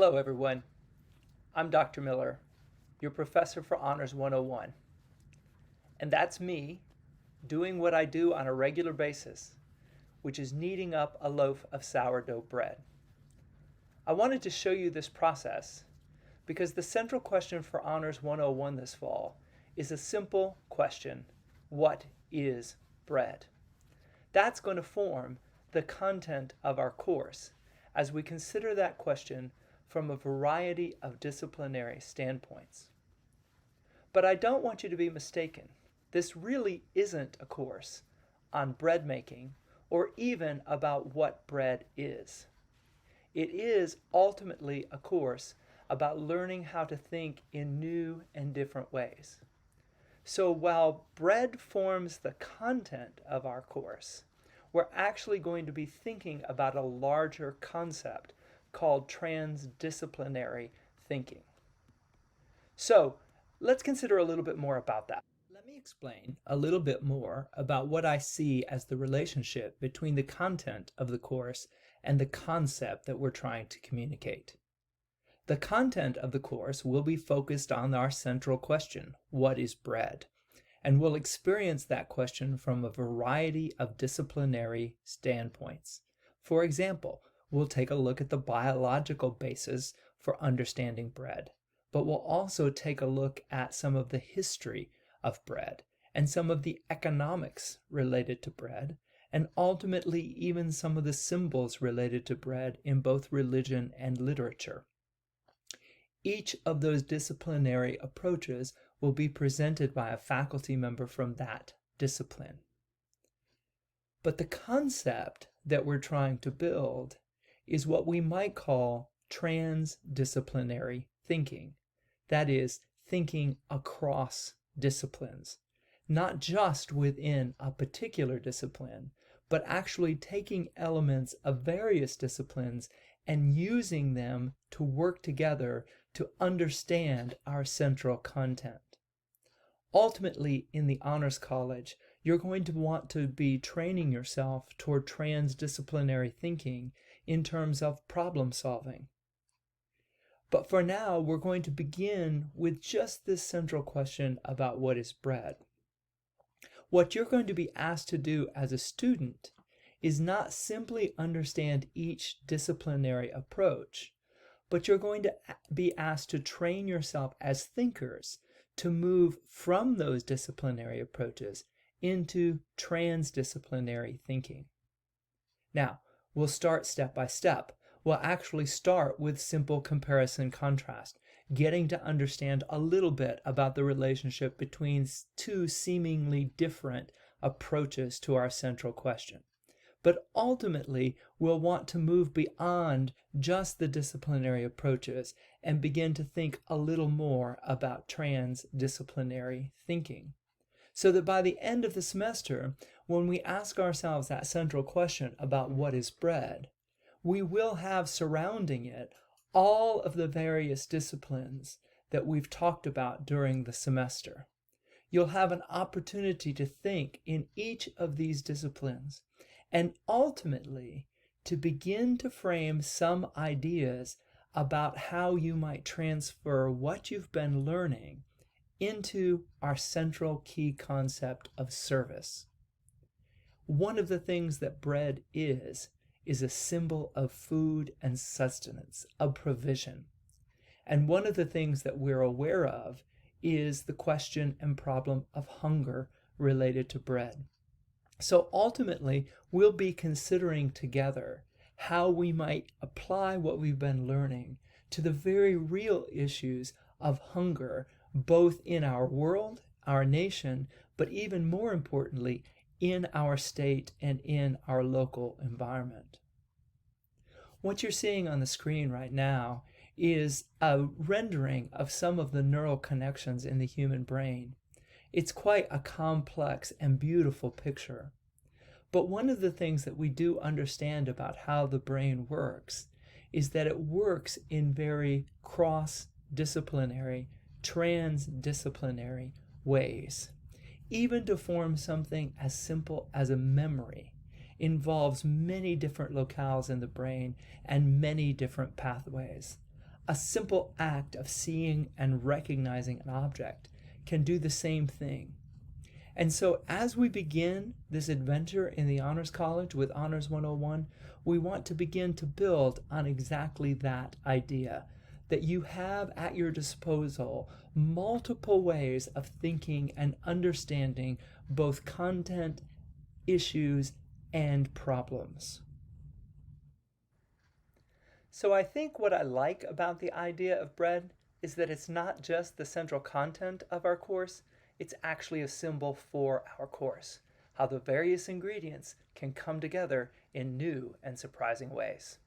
Hello, everyone. I'm Dr. Miller, your professor for Honors 101. And that's me doing what I do on a regular basis, which is kneading up a loaf of sourdough bread. I wanted to show you this process because the central question for Honors 101 this fall is a simple question: what is bread? That's going to form the content of our course as we consider that question from a variety of disciplinary standpoints. But I don't want you to be mistaken. This really isn't a course on bread making or even about what bread is. It is ultimately a course about learning how to think in new and different ways. So while bread forms the content of our course, we're actually going to be thinking about a larger concept called transdisciplinary thinking. So let's consider a little bit more about that. Let me explain a little bit more about what I see as the relationship between the content of the course and the concept that we're trying to communicate. The content of the course will be focused on our central question: what is bread? And we'll experience that question from a variety of disciplinary standpoints. For example, we'll take a look at the biological basis for understanding bread, but we'll also take a look at some of the history of bread and some of the economics related to bread, and ultimately even some of the symbols related to bread in both religion and literature. Each of those disciplinary approaches will be presented by a faculty member from that discipline. But the concept that we're trying to build is what we might call transdisciplinary thinking. That is, thinking across disciplines, not just within a particular discipline, but actually taking elements of various disciplines and using them to work together to understand our central content. Ultimately, in the Honors College, you're going to want to be training yourself toward transdisciplinary thinking in terms of problem solving. But for now, we're going to begin with just this central question about what is bread. What you're going to be asked to do as a student is not simply understand each disciplinary approach, but you're going to be asked to train yourself as thinkers to move from those disciplinary approaches into transdisciplinary thinking. Now, we'll start step by step. We'll actually start with simple comparison contrast, getting to understand a little bit about the relationship between two seemingly different approaches to our central question. But ultimately, we'll want to move beyond just the disciplinary approaches and begin to think a little more about transdisciplinary thinking. So that by the end of the semester, when we ask ourselves that central question about what is bread, we will have surrounding it all of the various disciplines that we've talked about during the semester. You'll have an opportunity to think in each of these disciplines and ultimately to begin to frame some ideas about how you might transfer what you've been learning into our central key concept of service. One of the things that bread is a symbol of food and sustenance, of provision. And one of the things that we're aware of is the question and problem of hunger related to bread. So ultimately, we'll be considering together how we might apply what we've been learning to the very real issues of hunger, both in our world, our nation, but even more importantly, in our state and in our local environment. What you're seeing on the screen right now is a rendering of some of the neural connections in the human brain. It's quite a complex and beautiful picture. But one of the things that we do understand about how the brain works is that it works in very cross-disciplinary, transdisciplinary ways. Even to form something as simple as a memory involves many different locales in the brain and many different pathways. a simple act of seeing and recognizing an object can do the same thing. And so as we begin this adventure in the Honors College with Honors 101, we want to begin to build on exactly that idea, that you have at your disposal multiple ways of thinking and understanding both content, issues, and problems. So I think what I like about the idea of bread is that it's not just the central content of our course, it's actually a symbol for our course, how the various ingredients can come together in new and surprising ways.